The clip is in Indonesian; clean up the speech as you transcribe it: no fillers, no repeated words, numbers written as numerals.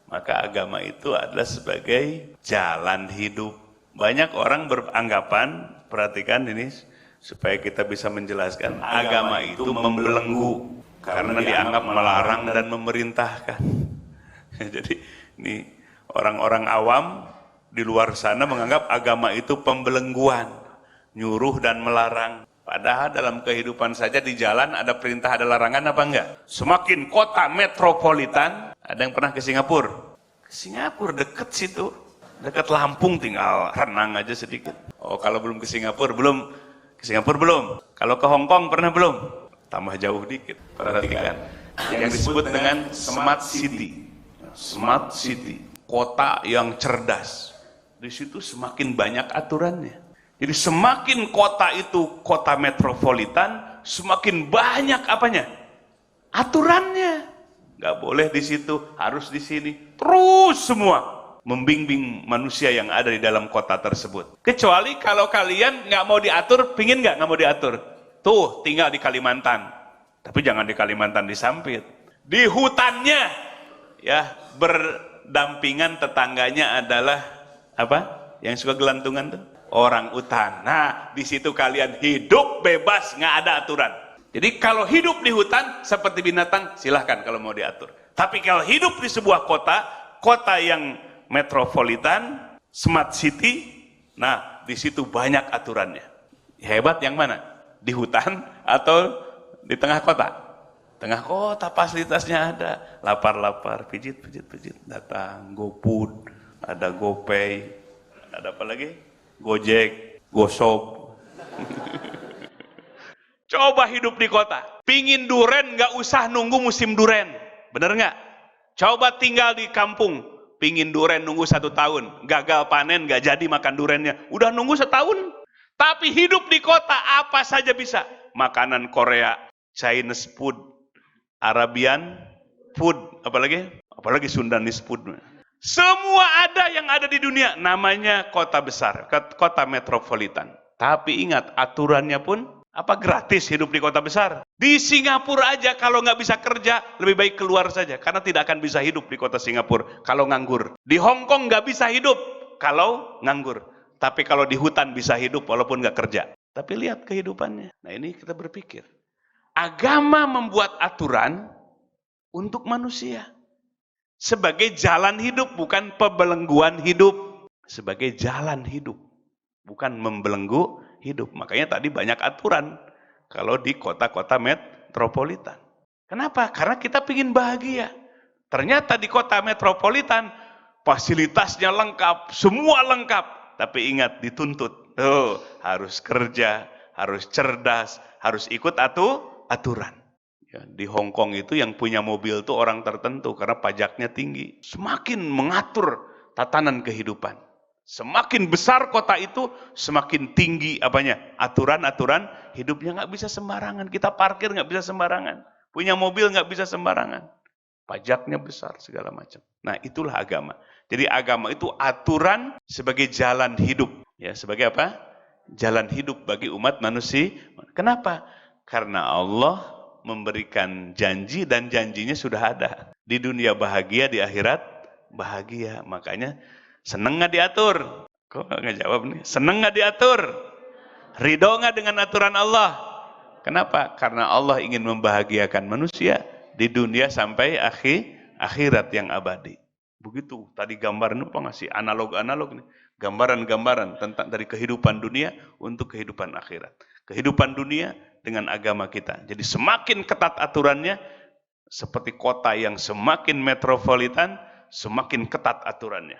Maka agama itu adalah sebagai jalan hidup. Banyak orang beranggapan, perhatikan ini supaya kita bisa menjelaskan, agama itu membelenggu karena dianggap melarang dan memerintahkan. Jadi ini orang-orang awam di luar sana menganggap agama itu pembelengguan, nyuruh dan melarang. Padahal dalam kehidupan saja di jalan ada perintah, ada larangan apa enggak? Semakin kota metropolitan, ada yang pernah ke Singapura? Ke Singapura deket situ, dekat Lampung, tinggal renang aja sedikit. Oh, kalau belum ke Singapura, belum. Ke Singapura belum. Kalau ke Hong Kong pernah belum? Tambah jauh dikit. Perhatikan. Yang disebut dengan smart city. Smart city, kota yang cerdas. Di situ semakin banyak aturannya. Jadi semakin kota itu kota metropolitan, semakin banyak apanya? Aturannya. Nggak boleh di situ, harus di sini. Terus semua membimbing manusia yang ada di dalam kota tersebut. Kecuali kalau kalian nggak mau diatur, pingin nggak mau diatur? Tuh, tinggal di Kalimantan. Tapi jangan di Kalimantan di Sampit. Di hutannya, ya, berdampingan tetangganya adalah apa? Yang suka gelantungan tuh? Orang utan. Nah, di situ kalian hidup bebas, nggak ada aturan. Jadi kalau hidup di hutan seperti binatang, silahkan kalau mau diatur. Tapi kalau hidup di sebuah kota, kota yang metropolitan, smart city, nah di situ banyak aturannya. Hebat yang mana? Di hutan atau di tengah kota? Tengah kota fasilitasnya ada. Lapar-lapar, pijit, datang, GoFood, ada GoPay, ada apa lagi? Gojek, GoShop. Coba hidup di kota. Pingin duren nggak usah nunggu musim duren. Bener nggak? Coba tinggal di kampung. Pingin duren nunggu 1 tahun. Gagal panen, nggak jadi makan durennya. Udah nunggu 1 tahun. Tapi hidup di kota apa saja bisa. Makanan Korea, Chinese food, Arabian food, apalagi Sundanese food. Semua ada yang ada di dunia, namanya kota besar, kota metropolitan. Tapi ingat, aturannya pun apa, gratis hidup di kota besar. Di Singapura aja kalau nggak bisa kerja, lebih baik keluar saja, karena tidak akan bisa hidup di kota Singapura kalau nganggur. Di Hong Kong nggak bisa hidup kalau nganggur. Tapi kalau di hutan bisa hidup walaupun nggak kerja. Tapi lihat kehidupannya. Nah ini kita berpikir. Agama membuat aturan untuk manusia. Sebagai jalan hidup, bukan pembelengguan hidup. Sebagai jalan hidup, bukan membelenggu hidup. Makanya tadi banyak aturan kalau di kota-kota metropolitan. Kenapa? Karena kita ingin bahagia. Ternyata di kota metropolitan fasilitasnya lengkap, semua lengkap. Tapi ingat, dituntut. Harus kerja, harus cerdas, harus ikut aturan. Ya, di Hong Kong itu yang punya mobil itu orang tertentu karena pajaknya tinggi. Semakin mengatur tatanan kehidupan. Semakin besar kota itu, semakin tinggi aturan-aturan hidupnya. Nggak bisa sembarangan. Kita parkir nggak bisa sembarangan. Punya mobil nggak bisa sembarangan. Pajaknya besar segala macam. Nah itulah agama. Jadi agama itu aturan sebagai jalan hidup. Ya, sebagai apa? Jalan hidup bagi umat manusia. Kenapa? Karena Allah memberikan janji dan janjinya sudah ada. Di dunia bahagia, di akhirat bahagia. Makanya seneng nggak diatur? Kok nggak jawab nih? Seneng nggak diatur? Ridho nggak dengan aturan Allah? Kenapa? Karena Allah ingin membahagiakan manusia di dunia sampai akhirat yang abadi. Begitu tadi gambaran apa ngasih analog nih. Gambaran-gambaran tentang dari kehidupan dunia untuk kehidupan akhirat. Kehidupan dunia dengan agama kita. Jadi semakin ketat aturannya, seperti kota yang semakin metropolitan, semakin ketat aturannya.